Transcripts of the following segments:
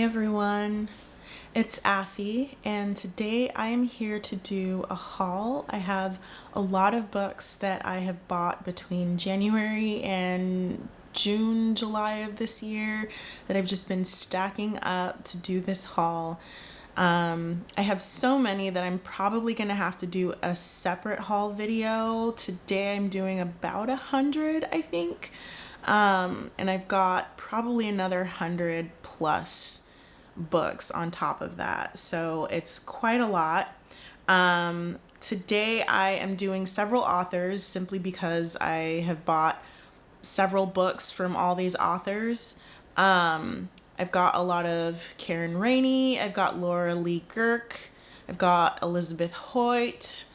everyone, it's Affy, and today I am here to do a haul. I have a lot of books that I have bought between January and June, July of this year that I've just been stacking up to do this haul. I have so many that I'm probably gonna have to do a separate haul video. Today I'm doing about 100, I think. And I've got probably another 100 plus books on top of that. So it's quite a lot. Today I am doing several authors simply because I have bought several books from all these authors. I've got a lot of Karen Ranney, I've got Laura Lee Girk, I've got Elizabeth Hoyt,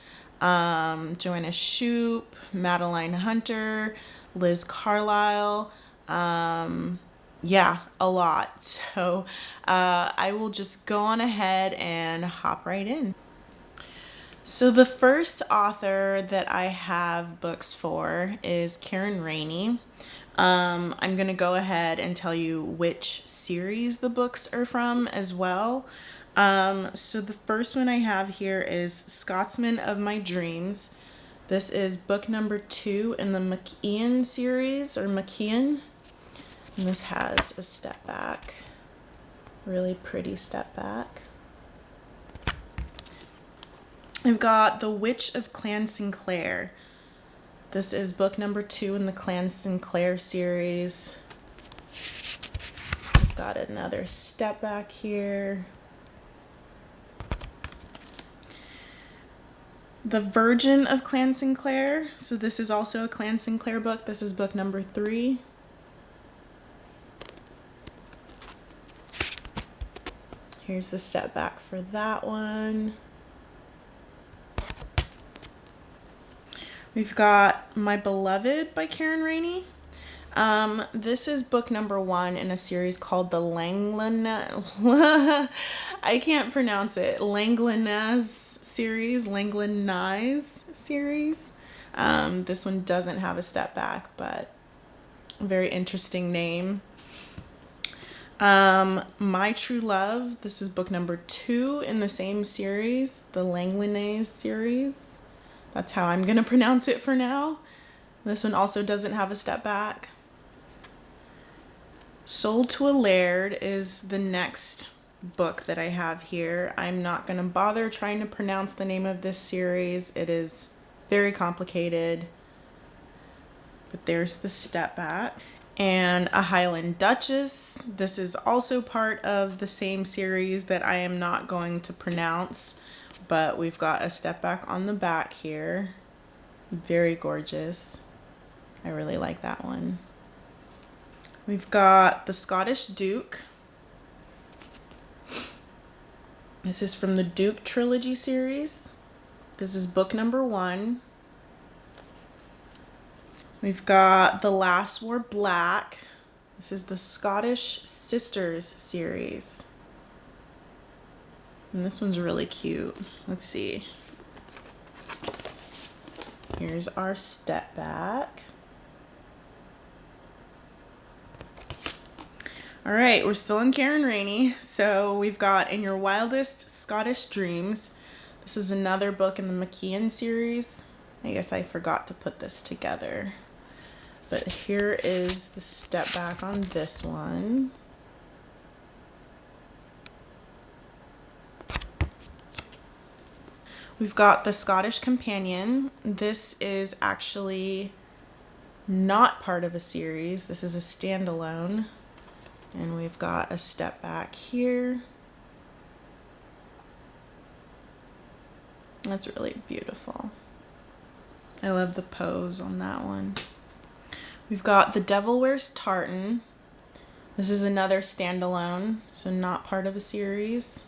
Joanna Shupe, Madeline Hunter, Liz Carlisle, yeah, a lot. So I will just go on ahead and hop right in. So the first author that I have books for is Karen Ranney. I'm going to go ahead and tell you which series the books are from as well. So the first one I have here is Scotsman of My Dreams. This is book number 2 in the McKeon series, or McKeon. And this has a step back, really pretty step back. I've got The Witch of Clan Sinclair. This is book number 2 in the Clan Sinclair series. I've got another step back here. The Virgin of Clan Sinclair. So this is also a Clan Sinclair book. This is book number 3. Here's the step back for that one. We've got My Beloved by Karen Ranney. This is book number 1 in a series called the I can't pronounce it. Langlanaz series. This one doesn't have a step back, but a very interesting name. My True Love. This is book number 2 in the same series, the Langlanaz series. That's how I'm going to pronounce it for now. This one also doesn't have a step back. Sold to a Laird is the next book that I have here. I'm not going to bother trying to pronounce the name of this series. It is very complicated. But there's the step back. And A Highland Duchess. This is also part of the same series that I am not going to pronounce. But we've got a step back on the back here. Very gorgeous. I really like that one. We've got The Scottish Duke. This is from the Duke Trilogy series. This is book number 1. We've got The Last Wore Black. This is the Scottish Sisters series. And this one's really cute. Let's see. Here's our step back. All right, we're still in Karen Ranney. So we've got In Your Wildest Scottish Dreams. This is another book in the McKeon series. I guess I forgot to put this together. But here is the step back on this one. We've got The Scottish Companion. This is actually not part of a series. This is a standalone. And we've got a step back here. That's really beautiful. I love the pose on that one. We've got The Devil Wears Tartan. This is another standalone, so not part of a series.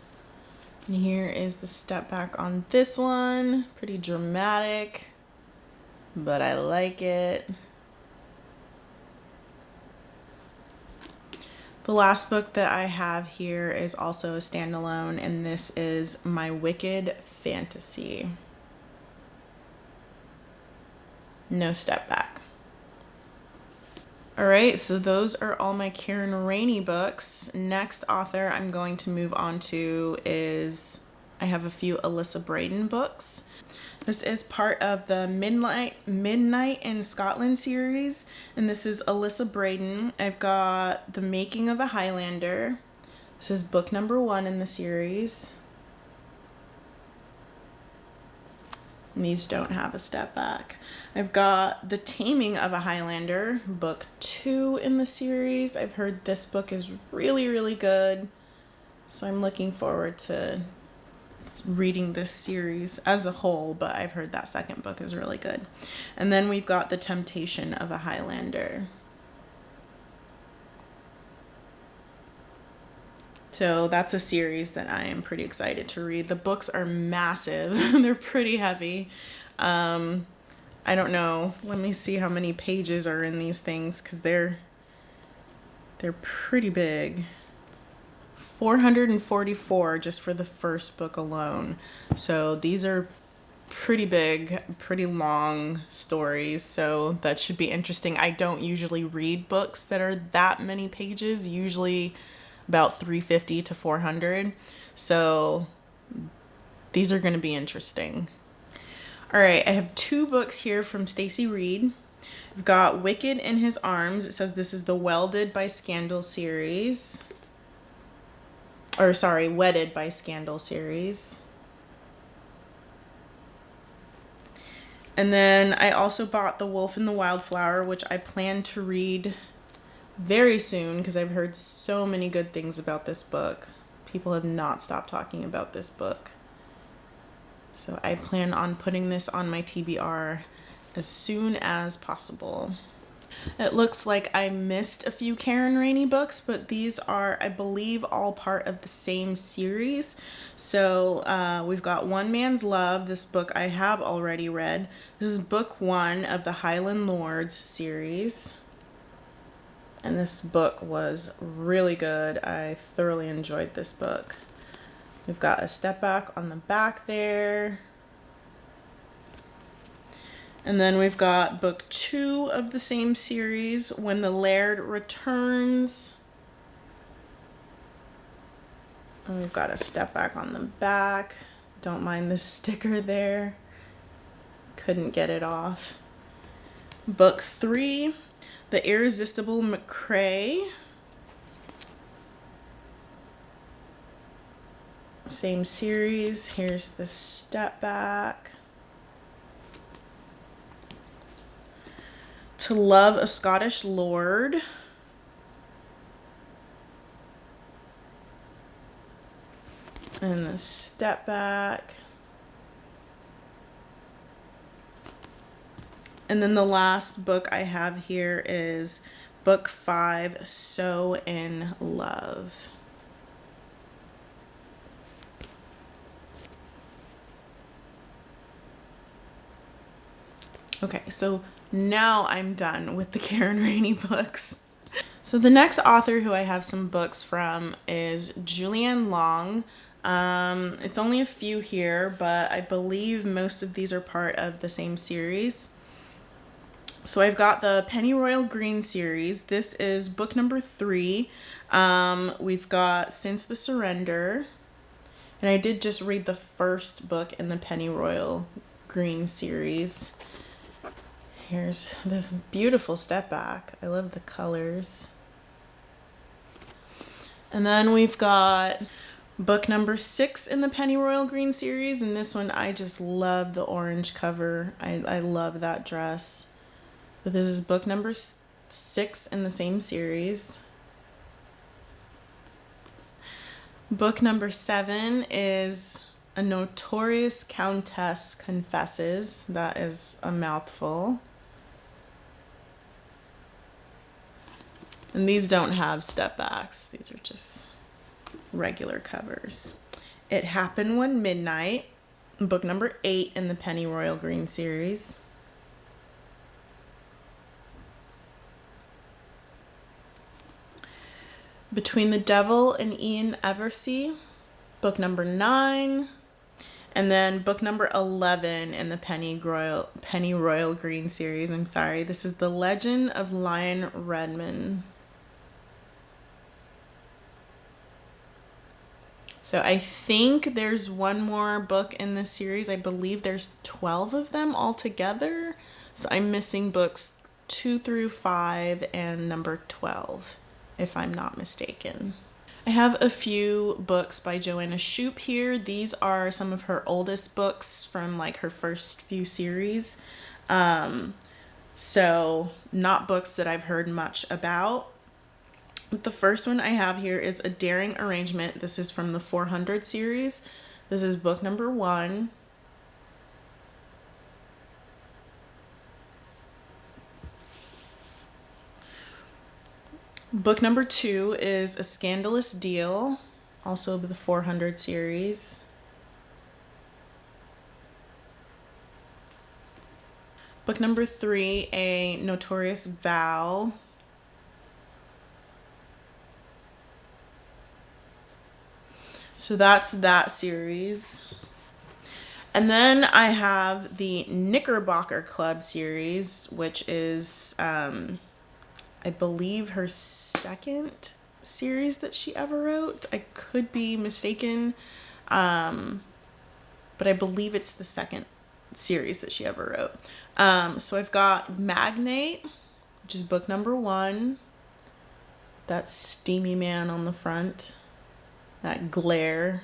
And here is the step back on this one. Pretty dramatic, but I like it. The last book that I have here is also a standalone, and this is My Wicked Fantasy. No step back. All right, so those are all my Karen Ranney books. Next author I'm going to move on to is I have a few Alyssa Braden books. This is part of the Midnight in Scotland series, and this is Alyssa Braden. I've got The Making of a Highlander. This is book number 1 in the series. And these don't have a step back. I've got The Taming of a Highlander, book 2 in the series. I've heard this book is really, really good. So I'm looking forward to reading this series as a whole, but I've heard that second book is really good. And then we've got The Temptation of a Highlander. So that's a series that I am pretty excited to read. The books are massive. They're pretty heavy. I don't know. Let me see how many pages are in these things because they're pretty big. 444 just for the first book alone. So these are pretty big, pretty long stories. So that should be interesting. I don't usually read books that are that many pages, usually about 350 to 400. So these are going to be interesting. All right, I have 2 books here from Stacy Reid. I've got Wicked in His Arms. It says this is the Welded by Scandal series. Wedded by Scandal series. And then I also bought The Wolf and the Wildflower, which I plan to read very soon because I've heard so many good things about this book. People have not stopped talking about this book. So I plan on putting this on my TBR as soon as possible. It looks like I missed a few Karen Ranney books, but these are, I believe, all part of the same series. So we've got One Man's Love. This book I have already read. This is book 1 of the Highland Lords series. And this book was really good. I thoroughly enjoyed this book. We've got a step back on the back there. And then we've got book 2 of the same series, When the Laird Returns. And we've got a step back on the back. Don't mind the sticker there. Couldn't get it off. Book 3, The Irresistible McCrae. Same series. Here's the step back. To Love a Scottish Lord. And the step back. And then the last book I have here is book 5, So in Love. Okay, so now I'm done with the Karen Ranney books. So the next author who I have some books from is Julianne Long. It's only a few here, but I believe most of these are part of the same series. So I've got the Pennyroyal Green series. This is book number 3. We've got Since the Surrender. And I did just read the first book in the Pennyroyal Green series. Here's this beautiful step back. I love the colors. And then we've got book number 6 in the Pennyroyal Green series. And this one, I just love the orange cover. I love that dress. But this is book number 6 in the same series. Book number 7 is A Notorious Countess Confesses. That is a mouthful. And these don't have step backs. These are just regular covers. It Happened One Midnight, book number 8 in the Pennyroyal Green series. Between the Devil and Ian Eversey, book number 9. And then book number 11 in the Penny Royal Green series. I'm sorry. This is The Legend of Lion Redman. So I think there's one more book in this series. I believe there's 12 of them altogether. So I'm missing books 2 through 5 and number 12, if I'm not mistaken. I have a few books by Joanna Shupe here. These are some of her oldest books from like her first few series. So not books that I've heard much about. The first one I have here is A Daring Arrangement. This is from the 400 series. This is book number 1. Book number 2 is A Scandalous Deal, also the 400 series. Book number 3, A Notorious Vow. So that's that series. And then I have the Knickerbocker Club series, which is, I believe, her second series that she ever wrote. I could be mistaken, but I believe it's the second series that she ever wrote. So I've got Magnate, which is book number 1. That steamy man on the front. That glare.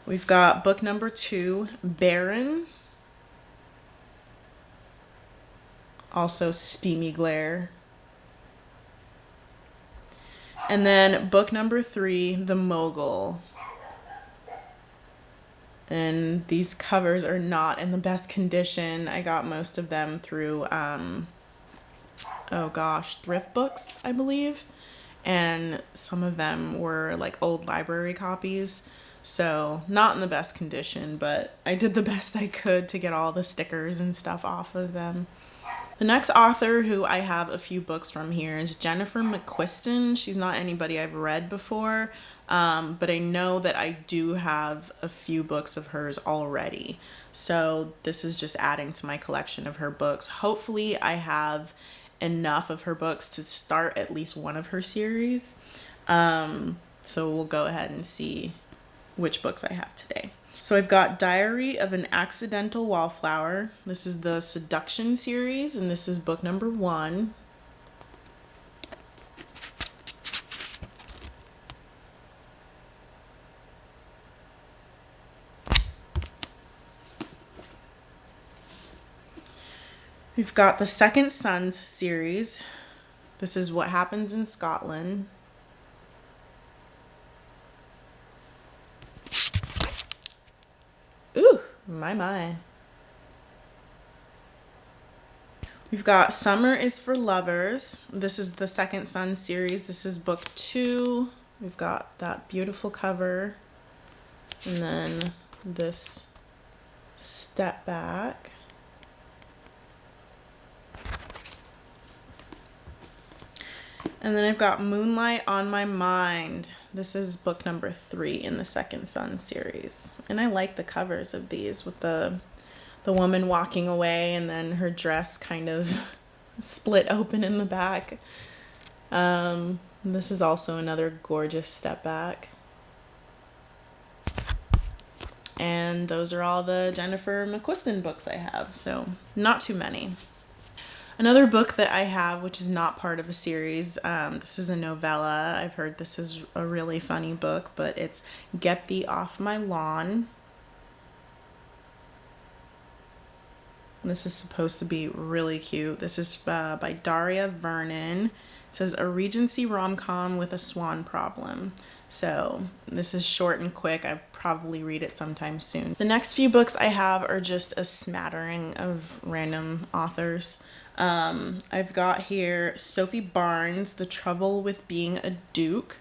We've got book number 2, Baron. Also steamy glare. And then book number 3, The Mogul. And these covers are not in the best condition. I got most of them through, thrift books, I believe. And some of them were like old library copies. So not in the best condition, but I did the best I could to get all the stickers and stuff off of them. The next author who I have a few books from here is Jennifer McQuiston. She's not anybody I've read before, but I know that I do have a few books of hers already. So this is just adding to my collection of her books. Hopefully I have enough of her books to start at least one of her series. So we'll go ahead and see which books I have today. So I've got Diary of an Accidental Wallflower. This is the Seduction series, and this is book number 1. We've got the Second Sons series. This is What Happens in Scotland. Ooh, my. We've got Summer is for Lovers. This is the Second Son series. This is book 2. We've got that beautiful cover. And then this step back. And then I've got Moonlight on My Mind. This is book number 3 in the Second Son series. And I like the covers of these with the woman walking away and then her dress kind of split open in the back. This is also another gorgeous step back. And those are all the Jennifer McQuiston books I have, so not too many. Another book that I have, which is not part of a series, this is a novella. I've heard this is a really funny book, but it's Get Thee Off My Lawn. This is supposed to be really cute. This is by Daria Vernon. It says, a Regency rom-com with a swan problem. So this is short and quick. I'll probably read it sometime soon. The next few books I have are just a smattering of random authors. I've got here Sophie Barnes, The Trouble with Being a Duke.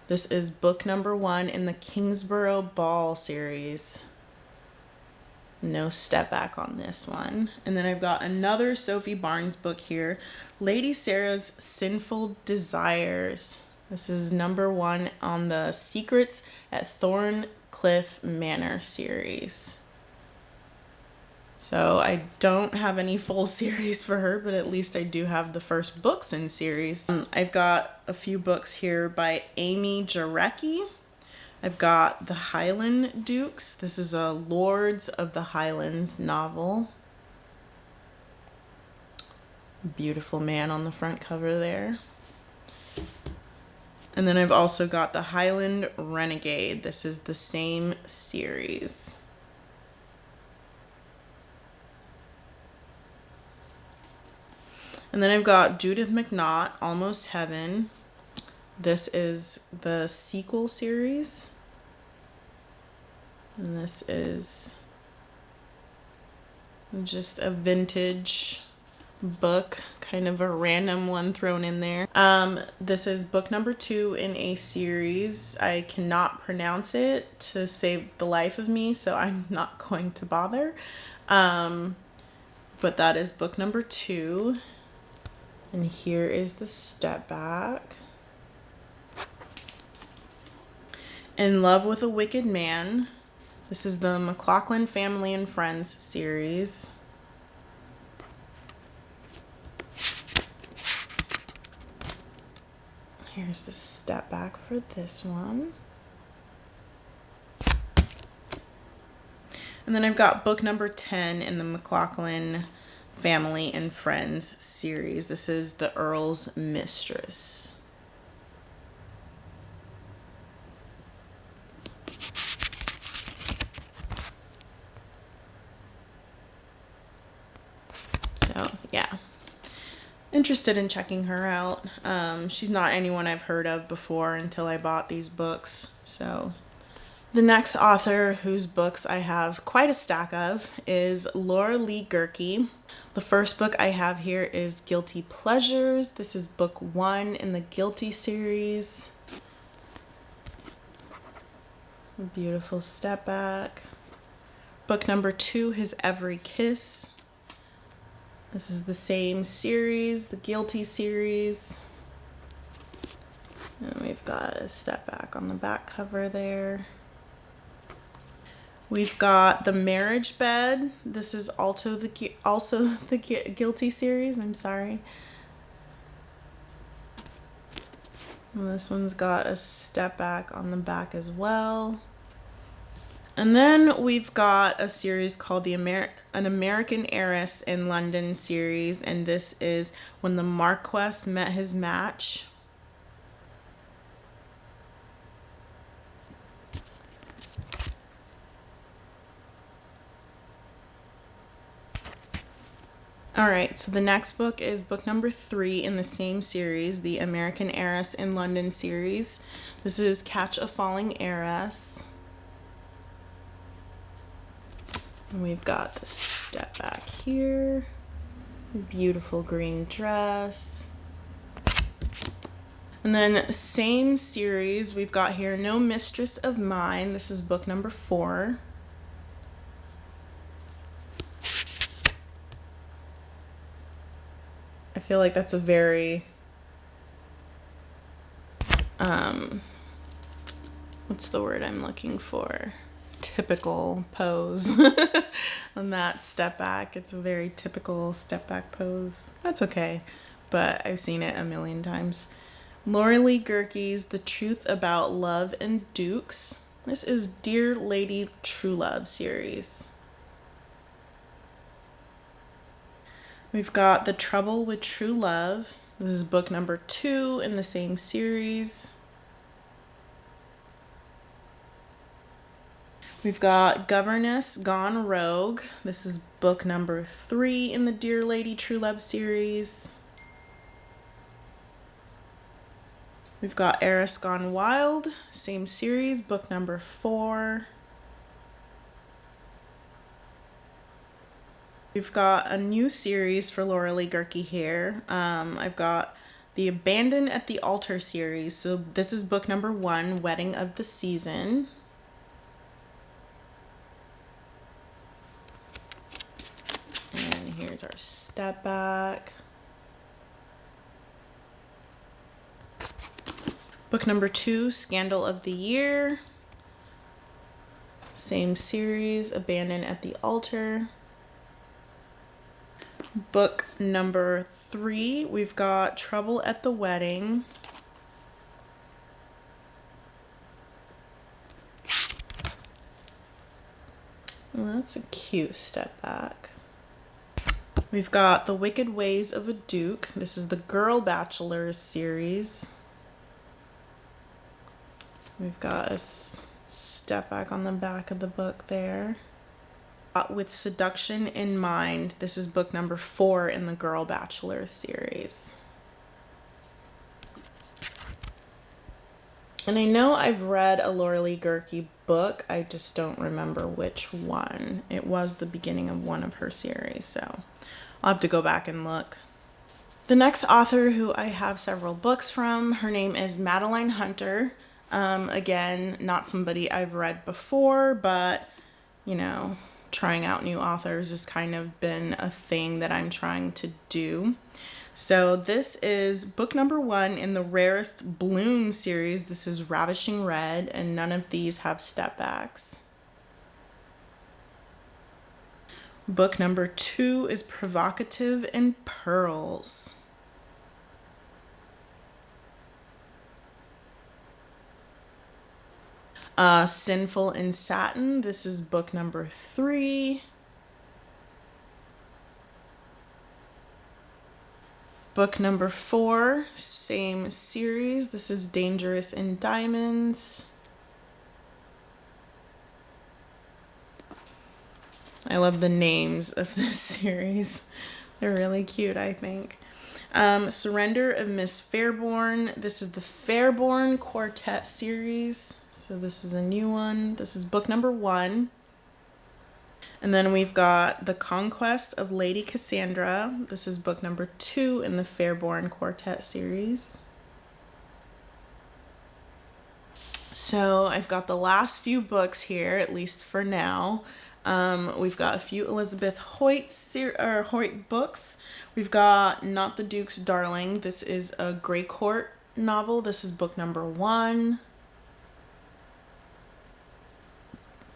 This is book number 1 in the Kingsborough Ball series. No step back on this one. And then I've got another Sophie Barnes book here, Lady Sarah's Sinful Desires. This is number 1 on the Secrets at Cliff Manor series. So I don't have any full series for her, but at least I do have the first books in series. I've got a few books here by Amy Jarecki. I've got The Highland Dukes. This is a Lords of the Highlands novel. Beautiful man on the front cover there. And then I've also got The Highland Renegade. This is the same series. And then I've got Judith McNaught, Almost Heaven. This is the sequel series. And this is just a vintage book, kind of a random one thrown in there. This is book number 2 in a series. I cannot pronounce it to save the life of me, so I'm not going to bother. But that is book number 2. And here is the step back. In Love with a Wicked Man. This is the McLaughlin Family and Friends series. Here's the step back for this one. And then I've got book number 10 in the McLaughlin Family and Friends series. This is The Earl's Mistress. So, yeah. Interested in checking her out. She's not anyone I've heard of before until I bought these books. So the next author whose books I have quite a stack of is Laura Lee Gerke. The first book I have here is Guilty Pleasures. This is book 1 in the Guilty series. A beautiful step back. Book number 2 is Every Kiss. This is the same series, the Guilty series. And we've got a step back on the back cover there. We've got The Marriage Bed. This is also the Guilty series. I'm sorry. And this one's got a step back on the back as well. And then we've got a series called An American Heiress in London series, and this is When the Marquess Met His Match. Alright, so the next book is book number 3 in the same series, the American Heiress in London series. This is Catch a Falling Heiress. And we've got the step back here. Beautiful green dress. And then same series, we've got here No Mistress of Mine. This is book number 4. I feel like that's a very what's the word I'm looking for? Typical pose on that step back. It's a very typical step back pose. That's okay, but I've seen it a million times. Laura Lee Gerke's The Truth About Love and Dukes. This is Dear Lady Truelove series. We've got The Trouble with True Love. This is book number 2 in the same series. We've got Governess Gone Rogue. This is book number 3 in the Dear Lady Truelove series. We've got Heiress Gone Wild, same series, book number 4. We've got a new series for Laura Lee Gerke here. I've got the Abandoned at the Altar series. So this is book number 1, Wedding of the Season. And here's our step back. Book number 2, Scandal of the Year. Same series, Abandoned at the Altar. Book number 3, we've got Trouble at the Wedding. Well, that's a cute step back. We've got The Wicked Ways of a Duke. This is the Girl Bachelors series. We've got a step back on the back of the book there. With Seduction in Mind. This is book number 4 in the Girl Bachelors series. And I know I've read a Laura Lee Gerke book. I just don't remember which one. It was the beginning of one of her series, so I'll have to go back and look. The next author who I have several books from, her name is Madeline Hunter. Again, not somebody I've read before, but, you know, trying out new authors has kind of been a thing that I'm trying to do. So this is book number 1 in the Rarest Bloom series. This is Ravishing Red, and none of these have step backs. Book number 2 is Provocative in Pearls. Sinful in Satin. This is book number 3. Book number 4, same series. This is Dangerous in Diamonds. I love the names of this series. They're really cute, I think. Surrender of Miss Fairborn. This is the Fairborn Quartet series. So this is a new one. This is book number 1. And then we've got The Conquest of Lady Cassandra. This is book number 2 in the Fairborn Quartet series. So I've got the last few books here, at least for now. We've got a few Elizabeth Hoyt books. We've got Not the Duke's Darling. This is a Grey Court novel. This is book number 1.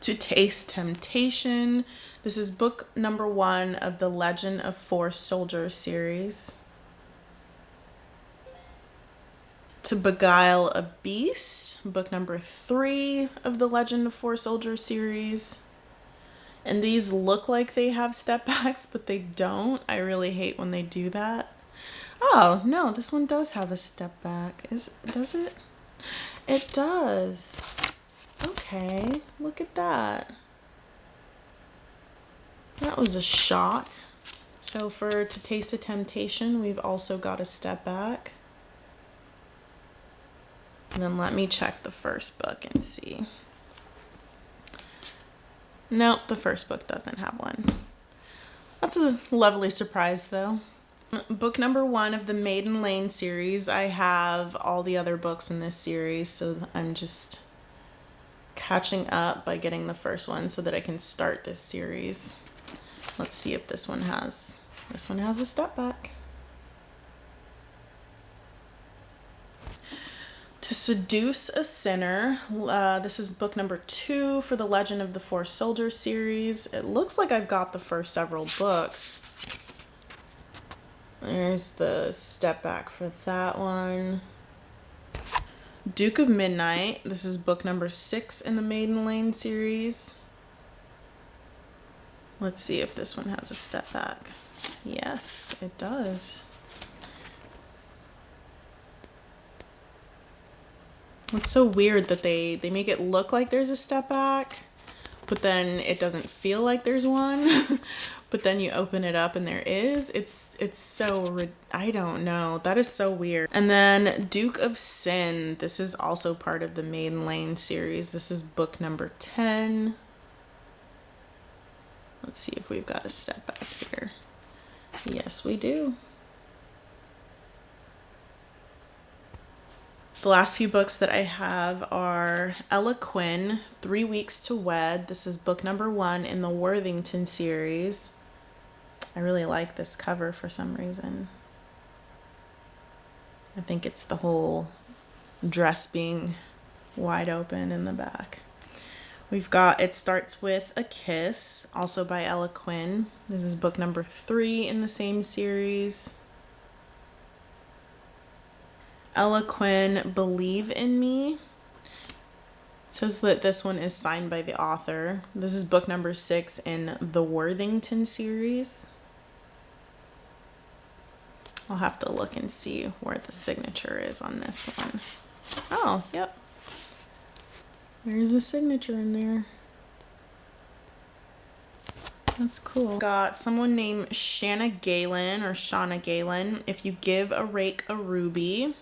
To Taste Temptation. This is book number 1 of the Legend of Four Soldiers series. To Beguile a Beast, book number 3 of the Legend of Four Soldiers series. And these look like they have step backs, but they don't. I really hate when they do that. Oh, no, this one does have a step back. Does it? It does. Okay, look at that. That was a shock. So for To Taste the Temptation, we've also got a step back. And then let me check the first book and see. Nope, the first book doesn't have one. That's a lovely surprise, though. Book number 1 of the Maiden Lane series. I have all the other books in this series, so I'm just catching up by getting the first one so that I can start this series. Let's see if this one has a step back. To Seduce a Sinner. This is book number 2 for the Legend of the Four Soldiers series. It looks like I've got the first several books. There's the step back for that one. Duke of Midnight. This is book number 6 in the Maiden Lane series. Let's see if this one has a step back. Yes, it does. It's so weird that they make it look like there's a step back, but then it doesn't feel like there's one. But then you open it up and there is. It's so, I don't know. That is so weird. And then Duke of Sin. This is also part of the Maiden Lane series. This is book number 10. Let's see if we've got a step back here. Yes, we do. The last few books that I have are Ella Quinn, 3 Weeks to Wed. This is book number 1 in the Worthington series. I really like this cover for some reason. I think it's the whole dress being wide open in the back. We've got It Starts With a Kiss, also by Ella Quinn. This is book number 3 in the same series. Ella Quinn, Believe in Me. It says that this one is signed by the author. This is book number 6 in the Worthington series. I'll have to look and see where the signature is on this one. Oh, yep. There's a signature in there. That's cool. Got someone named Shanna Galen or Shauna Galen. If you give a rake a ruby.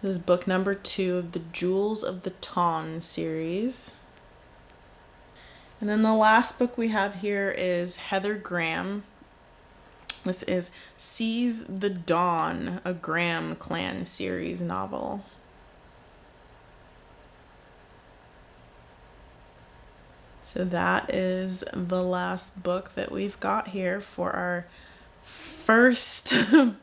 This is book number 2 of the Jewels of the Tawn series. And then the last book we have here is Heather Graham. This is Seize the Dawn, a Graham Clan series novel. So that is the last book that we've got here for our first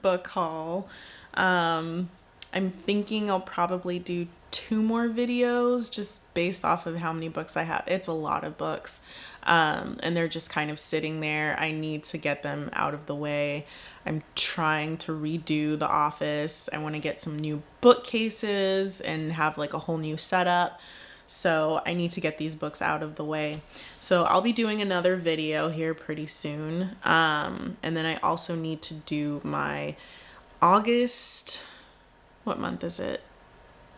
book haul. I'm thinking I'll probably do 2 more videos just based off of how many books I have. It's a lot of books, and they're just kind of sitting there. I need to get them out of the way. I'm trying to redo the office. I want to get some new bookcases and have like a whole new setup. So I need to get these books out of the way. So I'll be doing another video here pretty soon. And then I also need to do my August, what month is it?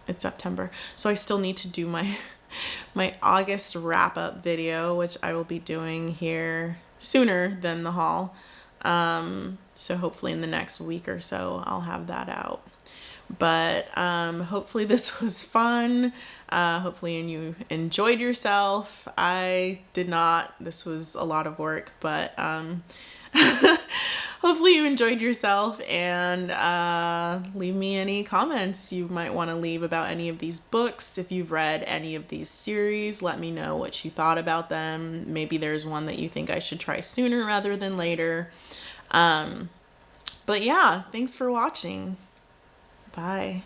It's September. So I still need to do my August wrap up video, which I will be doing here sooner than the haul. So hopefully in the next week or so, I'll have that out. But hopefully this was fun. Hopefully you enjoyed yourself. I did not. This was a lot of work, but hopefully you enjoyed yourself, and leave me any comments you might want to leave about any of these books. If you've read any of these series, let me know what you thought about them. Maybe there's one that you think I should try sooner rather than later. But yeah, thanks for watching. Bye.